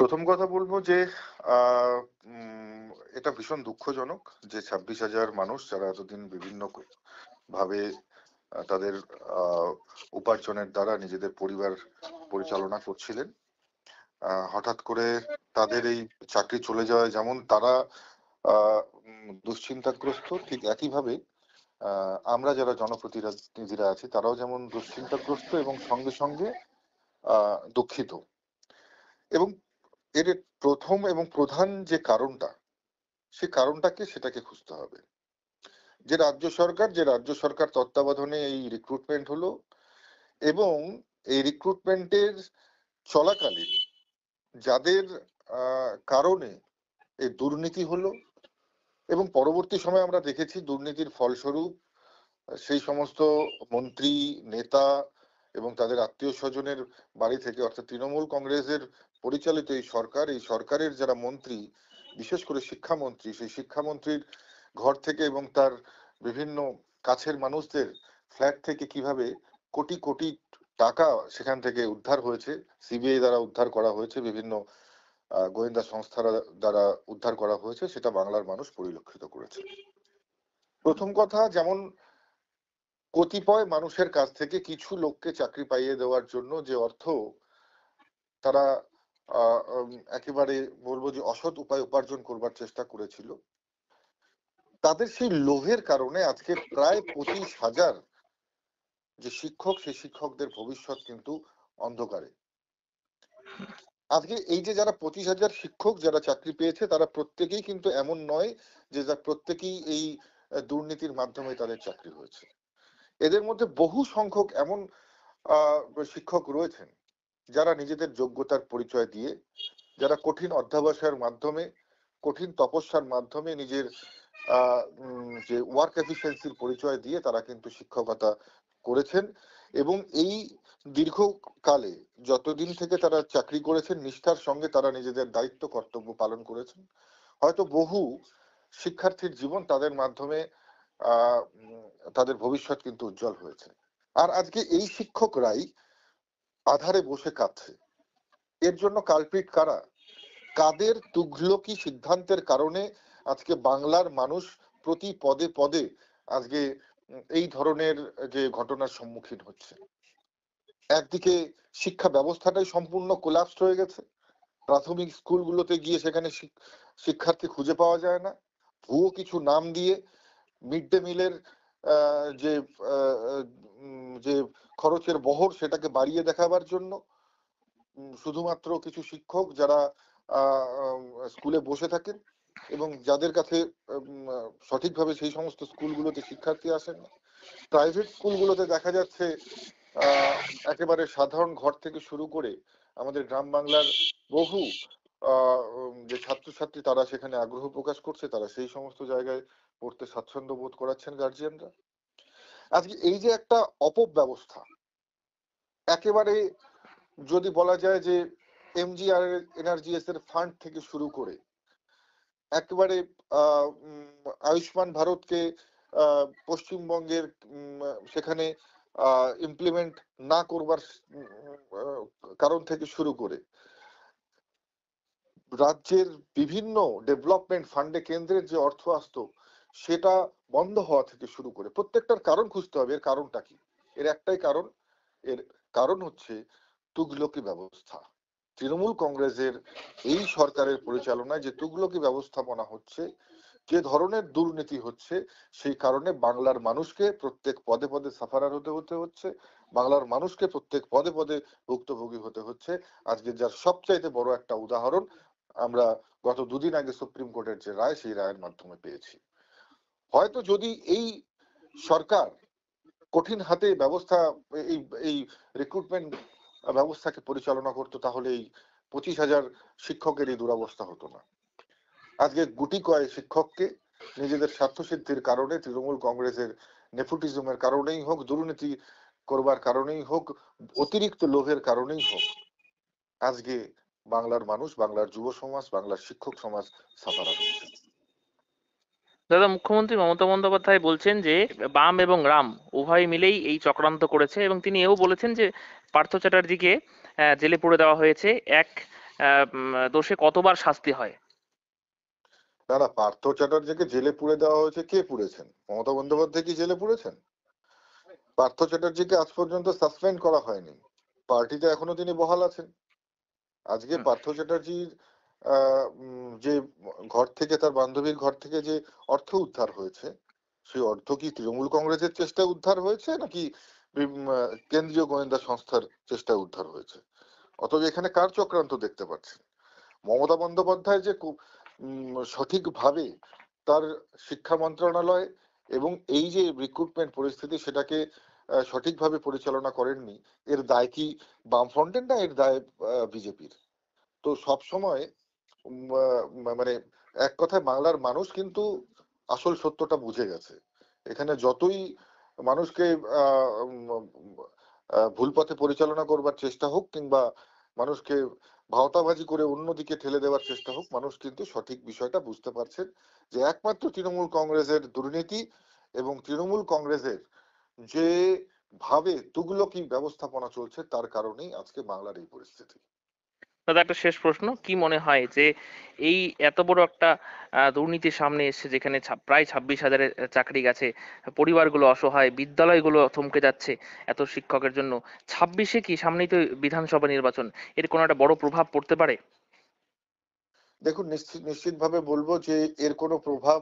প্রথম কথা বলবো যে আহ, এটা ভীষণ দুঃখজনক যে 26,000 মানুষ যারা এতদিন বিভিন্ন ভাবে তাদের উপার্জনের দ্বারা নিজেদের পরিবার পরিচালনা করছিলেন, হঠাৎ করে তাদের এই চাকরি চলে যাওয়ায় যেমন তারা দুশ্চিন্তাগ্রস্ত, ঠিক একইভাবে আমরা যারা জনপ্রতিনিধিরা আছি তারাও যেমন দুশ্চিন্তাগ্রস্ত এবং সঙ্গে সঙ্গে দুঃখিত। এবং এর প্রথম এবং প্রধান যে কারণটা, সে কারণটাকে সেটাকে খুঁজতে হবে। যে রাজ্য সরকার তত্ত্বাবধানে এই রিক্রুটমেন্ট হলো এবং এই রিক্রুটমেন্টের চলাকালীন যাদের কারণে এই দুর্নীতি হলো এবং পরবর্তী সময়ে আমরা দেখেছি দুর্নীতির ফলস্বরূপ সেই সমস্ত মন্ত্রী, নেতা এবং তাদের আত্মীয় স্বজনের বাড়ি থেকে, অর্থাৎ তৃণমূল কংগ্রেসের পরিচালিত এই সরকারের যারা মন্ত্রী, বিশেষ করে শিক্ষামন্ত্রী, সেই শিক্ষামন্ত্রীর ঘর থেকে এবং তার বিভিন্ন কাছের মানুষদের ফ্ল্যাট থেকে কিভাবে কোটি কোটি টাকা সেখান থেকে উদ্ধার হয়েছে, সিবিআই দ্বারা উদ্ধার করা হয়েছে, বিভিন্ন গোয়েন্দা সংস্থার দ্বারা উদ্ধার করা হয়েছে, সেটা বাংলার মানুষ পরিলক্ষিত করেছে। প্রথম কথা, যেমন কতিপয় মানুষের কাছ থেকে কিছু লোককে চাকরি পাইয়ে দেওয়ার জন্য যে অর্থ তারা একেবারে বলবো যে অসৎ উপায় উপার্জন করবার চেষ্টা করেছিল, তাদের সেই লোভের কারণে আজকে প্রায় 25,000 যে শিক্ষক, সেই শিক্ষকদের ভবিষ্যৎ কিন্তু অন্ধকারে। আজকে এই যে যারা 25,000 শিক্ষক যারা চাকরি পেয়েছে, তারা প্রত্যেকেই কিন্তু এমন নয় যে প্রত্যেকেই এই দুর্নীতির মাধ্যমে তাদের চাকরি হয়েছে। এদের মধ্যে বহু সংখ্যক এমন শিক্ষক রয়েছেন যারা নিজেদের যোগ্যতার পরিচয় দিয়ে, যারা কঠিন অধ্যবসায়ের মাধ্যমে, কঠিন তপস্যার মাধ্যমে নিজের যে ওয়ার্ক এফিসিয়েন্সির পরিচয় দিয়ে তারা কিন্তু শিক্ষকতা করেছেন এবং এই দীর্ঘকালে যতদিন থেকে তারা চাকরি করেছেন নিষ্ঠার সঙ্গে তারা নিজেদের দায়িত্ব কর্তব্য পালন করেছেন। হয়তো বহু শিক্ষার্থীর জীবন তাদের মাধ্যমে তাদের ভবিষ্যৎ কিন্তু উজ্জ্বল হয়েছে। আর আজকে এই শিক্ষকরাই আধারে বসে কাঁদছে। এর জন্য কালপিট কারা? কাদের তুঘলকি সিদ্ধান্তের কারণে আজকে বাংলার মানুষ প্রতি পদে পদে আজকে এই ধরনের যে ঘটনার সম্মুখীন হচ্ছে। একদিকে শিক্ষা ব্যবস্থাটাই সম্পূর্ণ কোলাপস হয়ে গেছে। প্রাথমিক স্কুলগুলোতে গিয়ে সেখানে শিক্ষার্থী খুঁজে পাওয়া যায় না। ভুয়ো কিছু নাম দিয়ে মিড ডে মিলের যে যে খরচের বহর সেটাকে বাড়িয়ে দেখাবার জন্য শুধুমাত্র কিছু শিক্ষক যারা স্কুলে বসে থাকেন এবং যাদের কাছে সঠিকভাবে সেই সমস্ত স্কুলগুলোতে শিক্ষার্থী আসেন না। প্রাইভেট স্কুলগুলোতে দেখা যাচ্ছে একেবারে সাধারণ ঘর থেকে শুরু করে আমাদের গ্রাম বাংলার বহু যে ছাত্রছাত্রী তারা সেখানে আগ্রহ প্রকাশ করছে, তারা সেই সমস্ত জায়গায় পড়তে স্বাচ্ছন্দ্য বোধ করাচ্ছেন গার্জিয়ানরা। আজকে এই যে একটা অপব্যবস্থা, একেবারে যদি বলা যায় যে এমজিআর এনআরজিএস এর ফান্ড থেকে শুরু করে একেবারে আয়ুষ্মান ভারতকে পশ্চিমবঙ্গের সেখানে ইমপ্লিমেন্ট না করবার কারণ থেকে শুরু করে রাজ্যের বিভিন্ন ডেভেলপমেন্ট ফান্ডে কেন্দ্রের যে অর্থ আসতো সেটা বন্ধ হওয়া থেকে শুরু করে প্রত্যেকটার কারণ খুঁজতে হবে। এর কারণটা কি? এর একটাই কারণ, এর কারণ হচ্ছে তুগলকি ব্যবস্থা। তৃণমূল কংগ্রেসের এই সরকারের পরিচালনায় যে তুগলকি ব্যবস্থাপনা হচ্ছে, যে ধরনের দুর্নীতি হচ্ছে, সেই কারণে বাংলার মানুষকে প্রত্যেক পদে পদে সাফারার হতে হচ্ছে, বাংলার মানুষকে প্রত্যেক পদে পদে ভুক্তভোগী হতে হচ্ছে। আজকে যার সবচাইতে বড় একটা উদাহরণ আমরা গত দুদিন আগে সুপ্রিম কোর্টের যে রায়, সেই রায়ের মাধ্যমে পেয়েছি। হয়তো যদি এই সরকার কঠিন হাতে ব্যবস্থা এই রিক্রুটমেন্ট ব্যবস্থাকে পরিচালনা করতো, তাহলে এই 25,000 শিক্ষকের এই দুরবস্থা হতো না। আজকে গুটি কয়েক শিক্ষককে নিজেদের স্বার্থসিদ্ধির কারণে, তৃণমূল কংগ্রেসের নেপোটিজমের কারণেই হোক, দুর্নীতি করবার কারণেই হোক, অতিরিক্ত লোভের কারণেই হোক, আজকে বাংলার মানুষ, বাংলার যুব সমাজ, বাংলার শিক্ষক সমাজ সাফারার হচ্ছে। দাদা, মুখ্যমন্ত্রী মমতা বন্দ্যোপাধ্যায় বলছেন যে বাম এবং রাম উভয় মিলেই এই চক্রান্ত করেছে এবং তিনি এও বলেছেন যে পার্থ চ্যাটার্জিকে জেলে পুরে দেওয়া হয়েছে এক দোষে কতবার শাস্তি হয়? না না, পার্থ চ্যাটার্জিকে জেলে পুরে দেওয়া হয়েছে, কে পুরেছেন? মমতা বন্দ্যোপাধ্যায় কি জেলে পুরেছেন? পার্থ চ্যাটার্জিকে আজ পর্যন্ত সাসপেন্ড করা হয়নি, পার্টিতে এখনো তিনি বহাল আছেন। আজকে হুম, পার্থ চ্যাটার্জির যে ঘর থেকে, তার বান্ধবীর ঘর থেকে যে অর্থ উদ্ধার হয়েছে, সেই অর্থ কি তৃণমূল কংগ্রেসের চেষ্টায় উদ্ধার হয়েছে নাকি কেন্দ্রীয় গোয়েন্দা সংস্থার চেষ্টায় উদ্ধার হয়েছে? অতএব এখানে কার চক্রান্ত দেখতে পাচ্ছেন? মমতা বন্দ্যোপাধ্যায় যে সঠিকভাবে তার শিক্ষা মন্ত্রণালয় এবং এই যে রিক্রুটমেন্ট পরিস্থিতি, সেটাকে সঠিকভাবে পরিচালনা করেননি, এর দায় কি বামফ্রন্টের, না এর দায় বিজেপির? তো সব সময় মানে এক কথায় বাংলার মানুষ কিন্তু আসল সত্যটা বুঝে গেছে। এখানে যতই মানুষকে ভুল পথে পরিচালনা করবার চেষ্টা হোক, কিংবা মানুষকে ভাওতাবাজি করে অন্যদিকে ঠেলে দেওয়ার চেষ্টা হোক, মানুষ কিন্তু সঠিক বিষয়টা বুঝতে পারছেন যে একমাত্র তৃণমূল কংগ্রেসের দুর্নীতি এবং তৃণমূল কংগ্রেসের যে ভাবে তুগলকি ব্যবস্থাপনা চলছে, তার কারণেই আজকে বাংলার এই পরিস্থিতি। দাদা একটা শেষ প্রশ্ন, কি মনে হয় যে এই এত বড় একটা দুর্নীতির সামনে এসেছে, যেখানে প্রায় 26,000-এর চাকরি গেছে, পরিবারগুলো অসহায়, বিদ্যালয়গুলো থমকে যাচ্ছে এত শিক্ষকের জন্য, 26-এ কি, সামনেই তো বিধানসভা নির্বাচন, এর কোনো একটা বড় প্রভাব পড়তে পারে? দেখুন, নিশ্চিতভাবে বলবো যে এর কোনো প্রভাব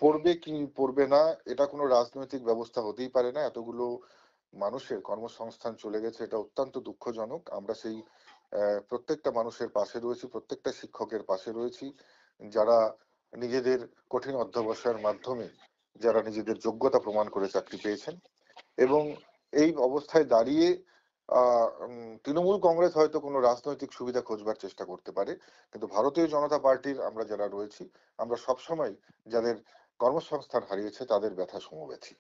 পড়বে কি পড়বে না, এটা কোনো রাজনৈতিক ব্যবস্থা হতেই পারে না। এতগুলো মানুষের কর্মসংস্থান চলে গেছে, এটা অত্যন্ত দুঃখজনক। আমরা সেই প্রত্যেকটা মানুষের পাশে রয়েছি, প্রত্যেকটা শিক্ষকের পাশে রয়েছি, যারা নিজেদের কঠিন অধ্যবসায়ের মাধ্যমে যারা নিজেদের যোগ্যতা প্রমাণ করে চাকরি পেয়েছেন। এবং এই অবস্থায় দাঁড়িয়ে তৃণমূল কংগ্রেস হয়তো কোনো রাজনৈতিক সুবিধা খোঁজবার চেষ্টা করতে পারে, কিন্তু ভারতীয় জনতা পার্টির আমরা যারা রয়েছি, আমরা সবসময় যাদের কর্মসংস্থান হারিয়েছে তাদের ব্যথা সমব্যথী।